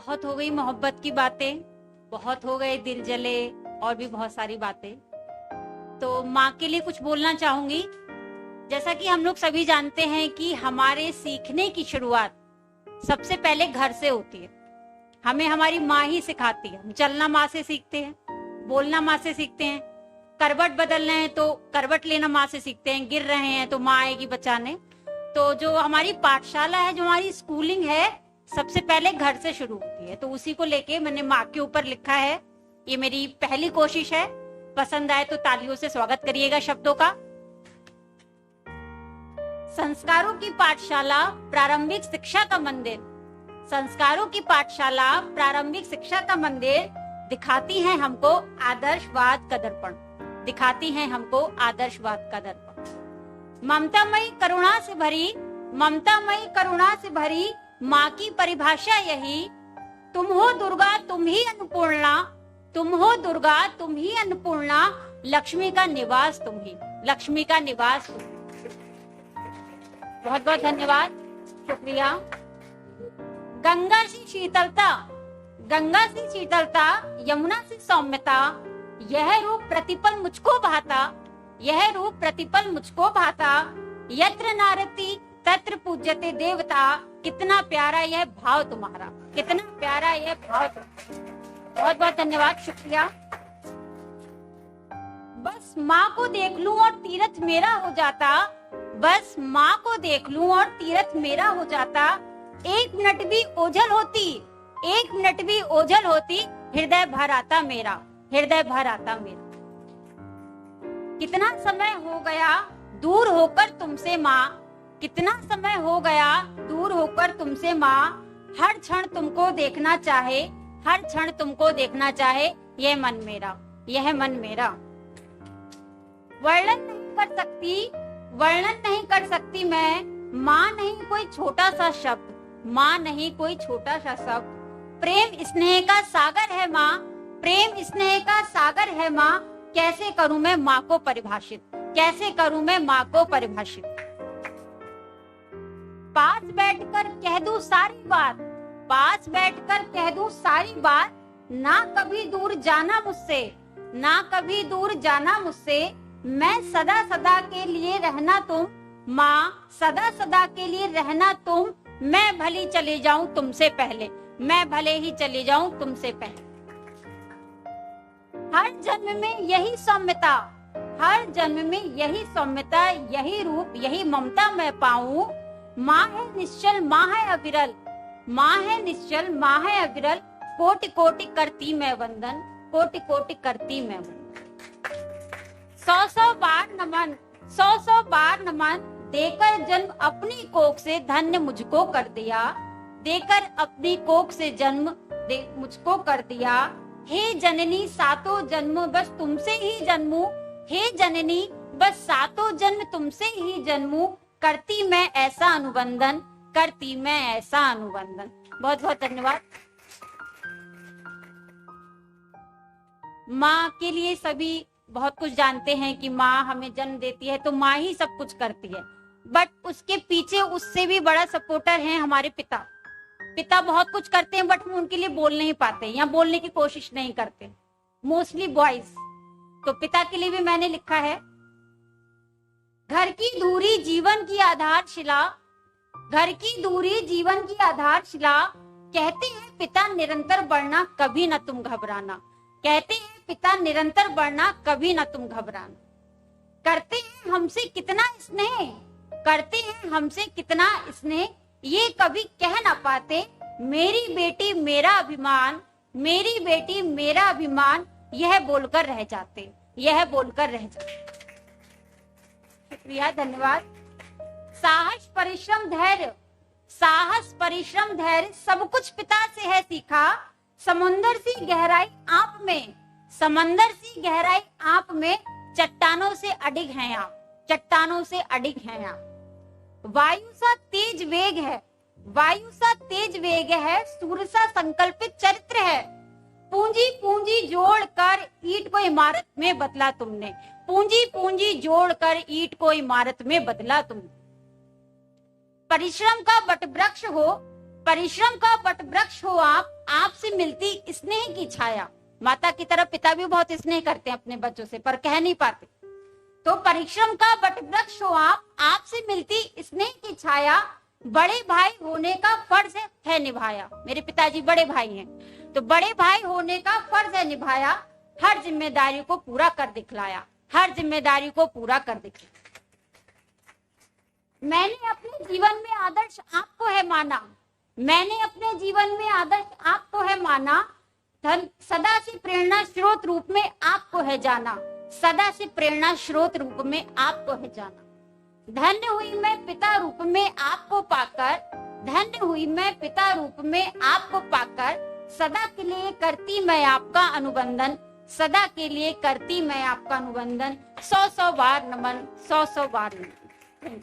बहुत हो गई मोहब्बत की बातें, बहुत हो गए दिल जले और भी बहुत सारी बातें। तो माँ के लिए कुछ बोलना चाहूंगी। जैसा कि हम लोग सभी जानते हैं कि हमारे सीखने की शुरुआत सबसे पहले घर से होती है। हमें हमारी माँ ही सिखाती है। हम चलना माँ से सीखते हैं, बोलना माँ से सीखते हैं, करवट बदल रहे हैं तो करवट लेना माँ से सीखते हैं, गिर रहे हैं तो माँ आएगी बचाने। तो जो हमारी पाठशाला है, जो हमारी स्कूलिंग है, सबसे पहले घर से शुरू होती है। तो उसी को लेके मैंने माँ के ऊपर लिखा है। ये मेरी पहली कोशिश है। पसंद आए तो तालियों से स्वागत करिएगा शब्दों का। संस्कारों की पाठशाला, प्रारंभिक शिक्षा का मंदिर। संस्कारों की पाठशाला, प्रारंभिक शिक्षा का मंदिर दिखाती है हमको आदर्शवाद का दर्पण, दिखाती है हमको आदर्शवाद का दर्पण। ममतामयी करुणा से भरी, ममतामयी करुणा से भरी माँ की परिभाषा यही, तुम हो दुर्गा तुम ही अन्नपूर्णा, तुम हो दुर्गा तुम ही अन्नपूर्णा, लक्ष्मी का निवास तुम ही, लक्ष्मी का निवास तुम। बहुत बहुत धन्यवाद, शुक्रिया। गंगा सी शीतलता, गंगा सी शीतलता, यमुना सी सौम्यता, यह रूप प्रतिपल मुझको भाता, यह रूप प्रतिपल मुझको भाता, यत्र नारति तत्र पूज्यते देवता। कितना प्यारा यह भाव तुम्हारा, कितना प्यारा यह भाव तुम्हारा। बहुत बहुत धन्यवाद, शुक्रिया। बस माँ को देख लूं और तीरथ मेरा हो जाता, बस माँ को देख लूं और तीरथ मेरा हो जाता। एक मिनट भी ओझल होती, एक मिनट भी ओझल होती, हृदय भर आता मेरा, हृदय भर आता मेरा। कितना समय हो गया दूर होकर तुमसे माँ, कितना समय हो गया दूर होकर तुमसे माँ, हर क्षण तुमको देखना चाहे, हर क्षण तुमको देखना चाहे, यह मन मेरा, यह मन मेरा। वर्णन नहीं कर सकती, वर्णन नहीं कर सकती मैं, माँ नहीं कोई छोटा सा शब्द, माँ नहीं कोई छोटा सा शब्द। प्रेम स्नेह का सागर है माँ, प्रेम स्नेह का सागर है माँ। कैसे करूं मैं माँ को परिभाषित, कैसे करूं मैं माँ को परिभाषित। पास बैठकर कह दूं सारी बात, पास बैठकर कह दूं सारी बात, ना कभी दूर जाना मुझसे, ना कभी दूर जाना मुझसे। मैं सदा सदा के लिए रहना तुम, माँ सदा सदा के लिए रहना तुम। मैं भले चले जाऊं तुमसे पहले, मैं भले ही चले जाऊं तुमसे पहले। हर जन्म में यही सौम्यता, हर जन्म में यही सौम्यता, यही रूप, यही ममता मैं पाऊं। माँ है निश्चल, माँ है अविरल, माँ है निश्चल, माँ है अविरल। कोटि कोटि करती मैं वंदन, कोटि कोटि करती मैं वंदन। 100 बार नमन, 100 बार नमन, देकर जन्म अपनी कोख से धन्य मुझको कर दिया, देकर अपनी कोख से जन्म मुझको कर दिया। हे जननी सातों जन्म बस तुमसे ही जन्मूं, हे जननी बस सातों जन्म तुमसे ही जन्मूं। करती मैं ऐसा अनुबंधन, करती मैं ऐसा अनुबंधन। बहुत बहुत धन्यवाद। माँ के लिए सभी बहुत कुछ जानते हैं कि माँ हमें जन्म देती है तो माँ ही सब कुछ करती है, बट उसके पीछे उससे भी बड़ा सपोर्टर है हमारे पिता। पिता बहुत कुछ करते हैं बट हम उनके लिए बोल नहीं पाते या बोलने की कोशिश नहीं करते, मोस्टली बॉयज। तो पिता के लिए भी मैंने लिखा है, घर की दूरी जीवन की आधारशिला, घर की दूरी जीवन की आधारशिला। कहते हैं पिता निरंतर बढ़ना, कभी न तुम घबराना, कहते हैं पिता निरंतर बढ़ना, कभी न तुम घबराना। करते हैं हमसे कितना स्नेह, करते हैं हमसे कितना स्नेह, ये कभी कह ना पाते। मेरी बेटी मेरा अभिमान, मेरी बेटी मेरा अभिमान, यह बोलकर रह जाते, यह बोलकर रह जाते। शुक्रिया, धन्यवाद। साहस परिश्रम धैर्य, साहस परिश्रम धैर्य सब कुछ पिता से है सीखा। समुंदर सी गहराई आप में, समंदर सी गहराई आप में, चट्टानों से अडिग हैं आप, चट्टानों से अडिग हैं आप। वायु सा तेज वेग है, वायु सा तेज वेग है, सूर्य सा संकल्पित चरित्र है। पूंजी पूंजी जोड़कर ईंट को इमारत में बदला तुमने, पूंजी पूंजी जोड़कर ईंट को इमारत में बदला तुमने। परिश्रम का वट वृक्ष हो, परिश्रम का वट वृक्ष हो आप, आपसे मिलती स्नेह की छाया। माता की तरफ पिता भी बहुत स्नेह करते हैं अपने बच्चों से, पर कह नहीं पाते। तो परिश्रम का वट वृक्ष हो आप, आपसे मिलती स्नेह की छाया, बड़े भाई होने का फर्ज है निभाया। मेरे पिताजी बड़े भाई हैं, तो बड़े भाई होने का फर्ज है निभाया, हर जिम्मेदारी को पूरा कर दिखलाया, हर जिम्मेदारी को पूरा कर दिखलाया। मैंने अपने जीवन में आदर्श आपको है माना, मैंने अपने जीवन में आदर्श आपको है माना, धन सदा से प्रेरणा स्रोत रूप में आपको है जाना, सदा से प्रेरणा स्रोत रूप में आपको है जाना। धन्य हुई मैं पिता रूप में आपको पाकर, धन्य हुई मैं पिता रूप में आपको पाकर, सदा के लिए करती मैं आपका अनुबंधन, सदा के लिए करती मैं आपका अनुबंधन। 100 बार नमन, 100 बार नमन।